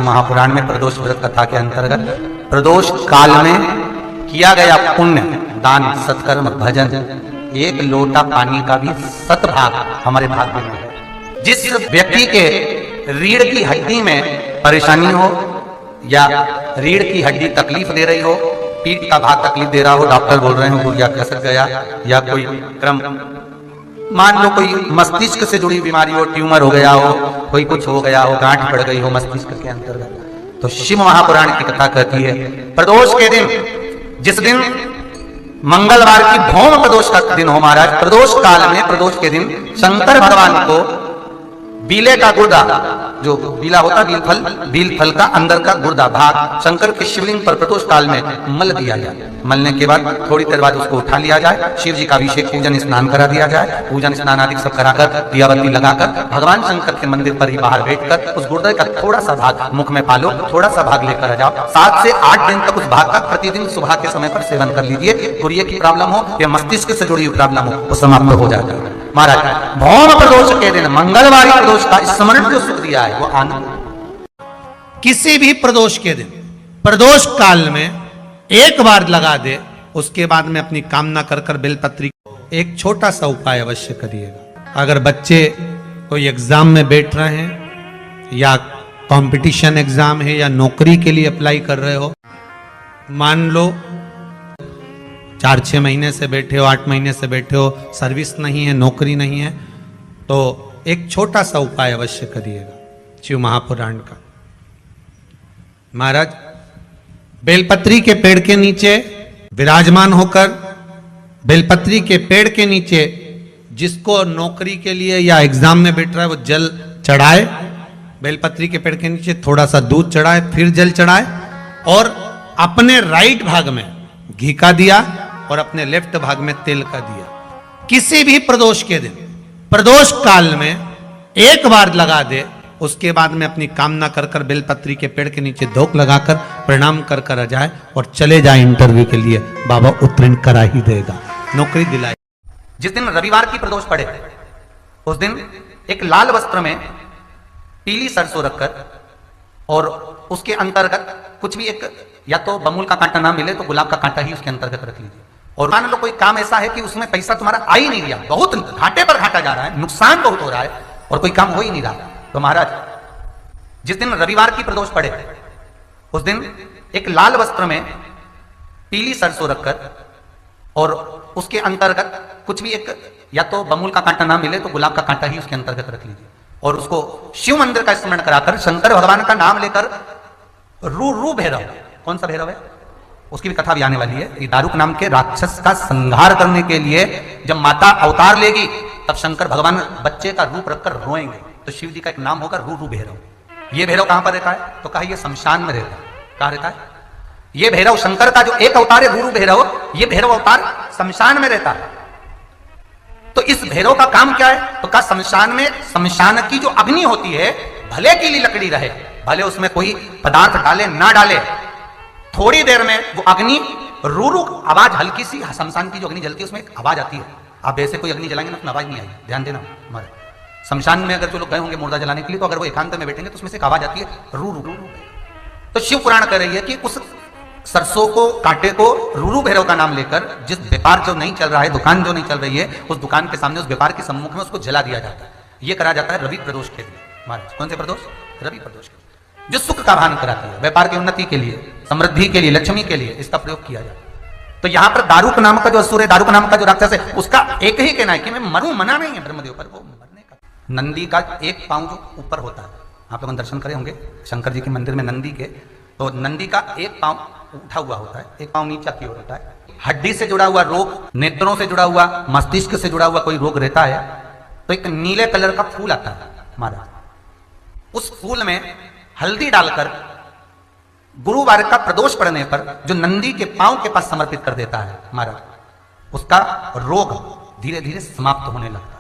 महापुराण में प्रदोष व्रत कथा के अंतर्गत प्रदोष काल में किया गया पुण्य दान सत्कर्म भजन एक लोटा पानी का भी 7 भाग हमारे भाग्य में है। जिस व्यक्ति के रीढ़ की हड्डी में परेशानी हो या रीढ़ की हड्डी तकलीफ दे रही हो, पीठ का भाग तकलीफ दे रहा हो, डॉक्टर बोल रहे हो गुड़िया खसक गया या कोई क्रम मान लो कोई मस्तिष्क से जुड़ी बीमारी हो, ट्यूमर हो गया हो, कोई कुछ हो गया हो, गांठ पड़ गई हो मस्तिष्क के अंतर्गत, तो शिव महापुराण की कथा कहती है प्रदोष के दिन, जिस दिन मंगलवार की भौम प्रदोष का दिन हो महाराज, प्रदोष काल में प्रदोष के दिन शंकर भगवान को बीले का गुर्दा, जो बीला होता बील फल का अंदर का गुर्दा भाग शंकर के शिवलिंग पर प्रदोष काल में मल दिया जाए। मलने के बाद थोड़ी देर बाद उसको उठा लिया जाए, शिव जी का अभिषेक पूजन स्नान करा दिया जाए, पूजन स्नान आदि सब कराकर दियाबत्ती लगाकर भगवान शंकर के मंदिर पर ही बाहर बैठकर उस गुर्दे का थोड़ा सा भाग मुख में पालो, थोड़ा सा भाग लेकर आ जाओ। 7 से 8 दिन तक उस भाग का प्रतिदिन सुबह के समय पर सेवन कर लीजिए। गुर्दे की प्रॉब्लम हो या मस्तिष्क से जुड़ी हुई प्रॉब्लम हो वो समाप्त हो जाएगा महाराज। भौम प्रदोष के दिन मंगलवार प्रदोष का स्मरण जो सुख दिया है वो आनंद। किसी भी प्रदोष के दिन प्रदोष काल में एक बार लगा दे, उसके बाद में अपनी कामना कर कर बेलपत्री एक छोटा सा उपाय अवश्य करिएगा। अगर बच्चे कोई एग्जाम में बैठ रहे हैं या कंपटीशन एग्जाम है या नौकरी के लिए अप्लाई कर रहे हो, मान लो 4-6 महीने से बैठे हो, 8 महीने से बैठे हो, सर्विस नहीं है, नौकरी नहीं है, तो एक छोटा सा उपाय अवश्य करिएगा शिव महापुराण का। महाराज बेलपत्री के पेड़ के नीचे विराजमान होकर, बेलपत्री के पेड़ के नीचे जिसको नौकरी के लिए या एग्जाम में बैठ रहा है वो जल चढ़ाए, बेलपत्री के पेड़ के नीचे थोड़ा सा दूध चढ़ाए, फिर जल चढ़ाए और अपने राइट भाग में घी का दिया और अपने लेफ्ट भाग में तेल का दिया। किसी भी प्रदोष के दिन प्रदोष काल में एक बार लगा दे, उसके बाद में अपनी कामना कर कर बेलपत्री के पेड़ के नीचे धोख लगाकर प्रणाम कर कर आ जाए और चले जाए इंटरव्यू के लिए, बाबा उत्तीर्ण करा ही देगा, नौकरी दिलाए। जिस दिन रविवार की प्रदोष पड़े उस दिन एक लाल वस्त्र में पीली सरसों रखकर और उसके अंतर्गत कुछ भी एक, या तो बमूल का कांटा ना मिले तो गुलाब का कांटा ही उसके अंतर्गत रख लीजिए। और मान लो कोई काम ऐसा है कि उसमें पैसा तुम्हारा आ ही नहीं रहा, बहुत घाटे पर घाटा जा रहा है, नुकसान बहुत हो रहा है और कोई काम हो ही नहीं रहा, तो महाराज जिस दिन रविवार की प्रदोष पड़े उस दिन एक लाल वस्त्र में पीली सरसों रखकर और उसके अंतर्गत कुछ भी एक, या तो बमूल का कांटा ना मिले तो गुलाब का कांटा ही उसके अंतर्गत रख लीजिए और उसको शिव मंदिर का स्मरण कराकर शंकर भगवान का नाम लेकर रू भैरव, कौन सा भैरव है उसकी भी कथा भी आने वाली है। ये दारुक नाम के राक्षस का संहार करने के लिए जब माता अवतार लेगी तब शंकर भगवान बच्चे का रूप रखकर रोएंगे, तो शिव जी का एक नाम होगा रू भैरव। ये भैरव कहां पर रहता है तो कहा ये शमशान में रहता है। कहां रहता है ये भैरव? शंकर का जो एक अवतार है रू भैरव, ये भैरव अवतार शमशान में रहता है। तो इस भैरव का काम क्या है तो कहा शमशान में, शमशान की जो अग्नि होती है भले के लिए लकड़ी रहे, भले उसमें कोई पदार्थ डाले ना डाले, थोड़ी देर में वो अग्नि रू आवाज, हल्की सी शमशान की जो अग्नि जलती है उसमें एक आवाज आती है। आप ऐसे कोई अग्नि जलाएंगे ना उसमें आवाज नहीं आएगी, ध्यान देना। हमारे शमशान में अगर जो लोग गए होंगे मुर्दा जलाने के लिए, तो अगर वो एकांत में बैठेंगे तो उसमें से एक आवाज आती है रू रू। तो शिव पुराण कह रही है कि उस सरसों को, कांटे को रू भैरव का नाम लेकर जिस व्यापार जो नहीं चल रहा है, दुकान जो नहीं चल रही है, उस दुकान के सामने, उस व्यापार के सम्मुख में उसको जला दिया जाता है। ये करा जाता है रवि प्रदोष के दिन महाराज। कौन से प्रदोष? रवि प्रदोष के, जो सुख का भान कराती है, व्यापार की उन्नति के लिए, समृद्धि के लिए, लक्ष्मी के लिए इसका प्रयोग किया जाता है। तो यहां पर दारुक नाम का जो असुर है, दारुक नाम का जो राक्षस है, उसका एक ही कहना है कि मैं मरूं, मना नहीं है ब्रह्मदेव पर, वो मरने का। नंदी का एक पांव जो ऊपर होता है, आप लोग दर्शन करे होंगे शंकर जी के मंदिर में नंदी के, तो नंदी का एक पांव उठा हुआ होता है, एक पांव नीचा की ओर होता है। हड्डी से जुड़ा हुआ रोग, नेत्रों से जुड़ा हुआ, मस्तिष्क से जुड़ा हुआ कोई रोग रहता है तो एक नीले कलर का फूल आता है महाराज, उस फूल में हल्दी डालकर गुरुवार का प्रदोष पड़ने पर जो नंदी के पांव के पास समर्पित कर देता है महाराज, उसका रोग धीरे धीरे समाप्त होने लगता है।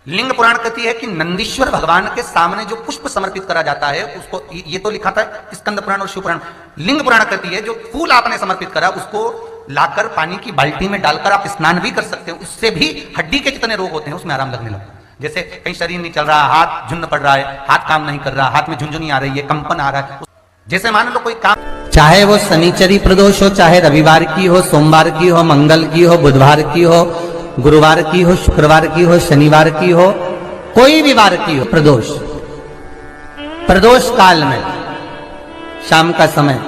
लिंग पुराण कहती है कि नंदीश्वर भगवान के सामने जो पुष्प समर्पित करा जाता है उसको, ये तो लिखा था स्कंद पुराण और शिव पुराण, लिंग पुराण कहती है जो फूल आपने समर्पित करा उसको लाकर पानी की बाल्टी में डालकर आप स्नान भी कर सकते हो, उससे भी हड्डी के जितने रोग होते हैं उसमें आराम लगने लगता है। जैसे कहीं शरीर नहीं चल रहा, हाथ झुन्न पड़ रहा है, हाथ काम नहीं कर रहा, हाथ में झुंझुनी आ रही है, कंपन आ रहा है, जैसे मान लो कोई काम, चाहे वो शनिचरी प्रदोष हो, चाहे रविवार की हो, सोमवार की हो, मंगल की हो, बुधवार की हो, गुरुवार की हो, शुक्रवार की हो, शनिवार की हो, कोई भी वार की हो, प्रदोष काल में शाम का समय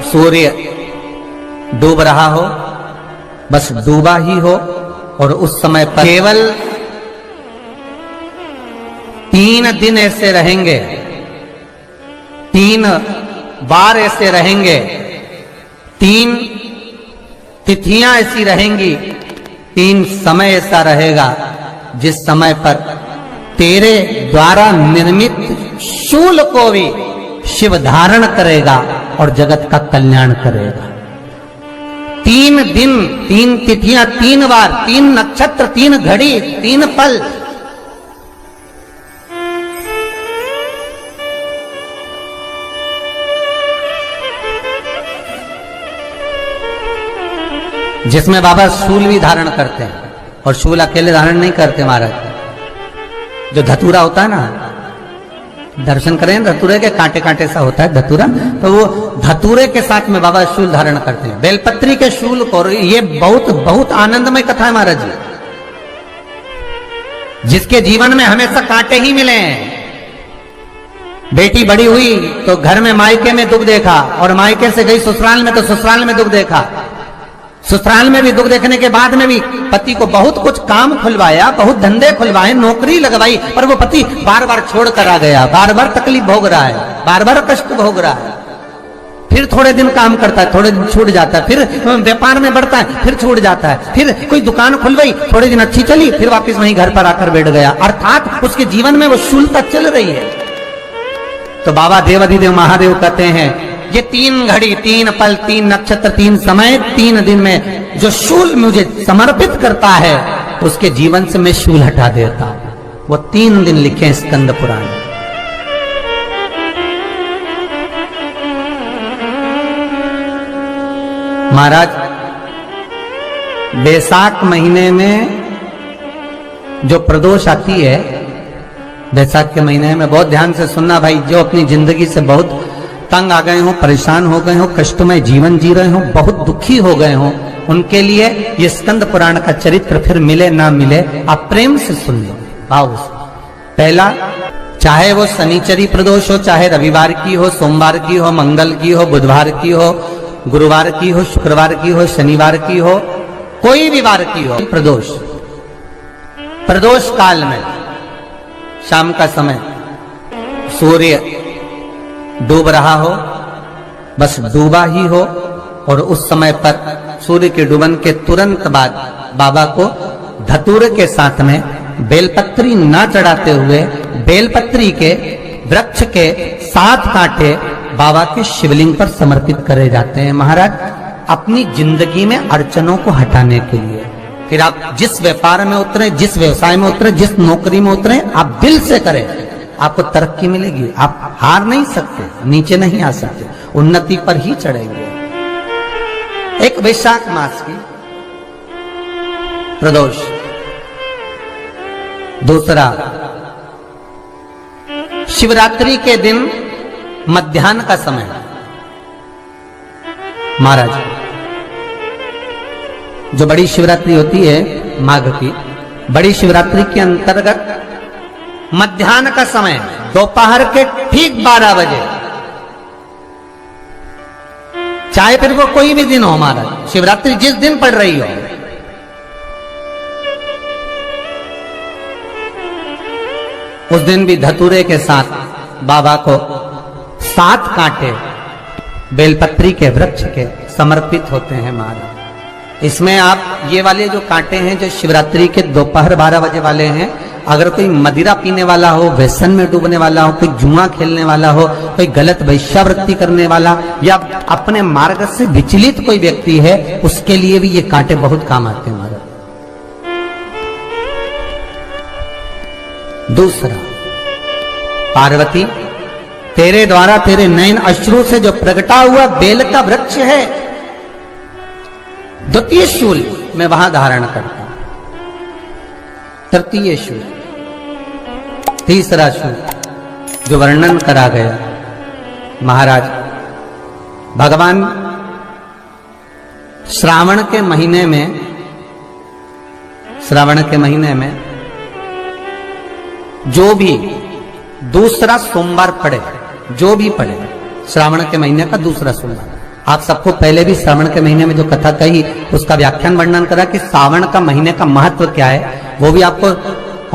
सूर्य डूब रहा हो, बस डूबा ही हो, और उस समय पर केवल 3 दिन ऐसे रहेंगे, 3 बार ऐसे रहेंगे, 3 तिथियां ऐसी रहेंगी, 3 समय ऐसा रहेगा जिस समय पर तेरे द्वारा निर्मित शूल को भी शिव धारण करेगा और जगत का कल्याण करेगा। 3 दिन, 3 तिथियां, 3 बार, 3 नक्षत्र, 3 घड़ी, 3 पल, जिसमें बाबा शूल भी धारण करते हैं, और शूल अकेले धारण नहीं करते महाराज, जो धतूरा होता है ना, दर्शन करें धतूरे के, कांटे कांटे सा होता है धतूरा, तो वो धतूरे के साथ में बाबा शूल धारण करते हैं, बेलपत्री के शूल को। ये बहुत बहुत आनंदमय कथा है महाराज जी, जिसके जीवन में हमेशा कांटे ही मिले हैं। बेटी बड़ी हुई तो घर में मायके में दुख देखा, और मायके से गई ससुराल में तो ससुराल में दुख देखा, ससुराल में भी दुख देखने के बाद में भी पति को बहुत कुछ काम खुलवाया, बहुत धंधे खुलवाए, नौकरी लगवाई, पर वो पति बार बार छोड़ कर आ गया, बार बार तकलीफ भोग रहा है, बार बार कष्ट भोग रहा है। फिर थोड़े दिन काम करता है, थोड़े दिन छूट जाता है, फिर व्यापार में बढ़ता है, फिर छूट जाता है, फिर कोई दुकान खुलवाई, थोड़े दिन अच्छी चली, फिर वापस वहीं घर पर आकर बैठ गया, अर्थात उसके जीवन में वो शूलता चल रही है। तो बाबा देवाधिदेव महादेव कहते हैं, ये 3 घड़ी, 3 पल, 3 नक्षत्र, 3 समय, 3 दिन में जो शूल मुझे समर्पित करता है, उसके जीवन से मैं शूल हटा देता हूं। वो 3 दिन लिखे स्कंद पुराण। महाराज बैसाख महीने में जो प्रदोष आती है, बैसाख के महीने में बहुत ध्यान से सुनना भाई, जो अपनी जिंदगी से बहुत तंग आ गए हो, परेशान हो गए हो, कष्टमय जीवन जी रहे हो, बहुत दुखी हो गए हो, उनके लिए ये स्कंद पुराण का चरित्र फिर मिले ना मिले, आप प्रेम से सुन लो भाव से। पहला, चाहे वो शनिचरी प्रदोष हो, चाहे रविवार की हो, सोमवार की हो, मंगल की हो, बुधवार की हो, गुरुवार की हो, शुक्रवार की हो, शनिवार की हो, कोई भी वार की हो, प्रदोष काल में शाम का समय सूर्य डूब रहा हो, बस डूबा ही हो, और उस समय पर सूर्य के डूबन के तुरंत बाद बाबा को धतूरे के साथ में बेलपत्री ना चढ़ाते हुए बेलपत्री के वृक्ष के 7 कांटे बाबा के शिवलिंग पर समर्पित करे जाते हैं महाराज, अपनी जिंदगी में अड़चनों को हटाने के लिए। फिर आप जिस व्यापार में उतरे, जिस व्यवसाय में उतरे, जिस नौकरी में उतरे, आप दिल से करें, आपको तरक्की मिलेगी। आप हार नहीं सकते, नीचे नहीं आ सकते, उन्नति पर ही चढ़ेंगे। एक वैशाख मास की प्रदोष, दूसरा शिवरात्रि के दिन मध्याह्न का समय। महाराज जो बड़ी शिवरात्रि होती है माघ की, बड़ी शिवरात्रि के अंतर्गत मध्याह्न का समय, दोपहर के ठीक 12 बजे, चाहे फिर वो कोई भी दिन हो महाराज, शिवरात्रि जिस दिन पड़ रही हो, उस दिन भी धतूरे के साथ बाबा को 7 कांटे बेलपत्री के वृक्ष के समर्पित होते हैं महाराज। इसमें आप ये वाले जो कांटे हैं, जो शिवरात्रि के दोपहर 12 बजे वाले हैं, अगर कोई मदिरा पीने वाला हो, व्यसन में डूबने वाला हो, कोई जुआ खेलने वाला हो, कोई गलत वैश्यावृत्ति करने वाला, या अपने मार्ग से विचलित कोई व्यक्ति है, उसके लिए भी ये कांटे बहुत काम आते हैं महाराज। दूसरा, पार्वती तेरे द्वारा तेरे नयन अश्रु से जो प्रगटा हुआ बेल का वृक्ष है, द्वितीय शूल मैं वहां धारण करता हूं। तृतीय श्लोक, तीसरा श्लोक जो वर्णन करा गया, महाराज भगवान श्रावण के महीने में जो भी दूसरा सोमवार पड़े, जो भी पड़े श्रावण के महीने का दूसरा सोमवार, आप सबको पहले भी श्रावण के महीने में जो कथा कही उसका व्याख्यान वर्णन करा कि श्रावण का महीने का महत्व क्या है, वो भी आपको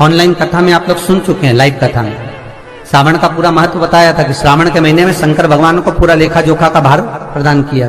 ऑनलाइन कथा में आप लोग सुन चुके हैं, लाइव कथा में श्रावण का पूरा महत्व बताया था कि श्रावण के महीने में शंकर भगवान को पूरा लेखा जोखा का भार प्रदान किया।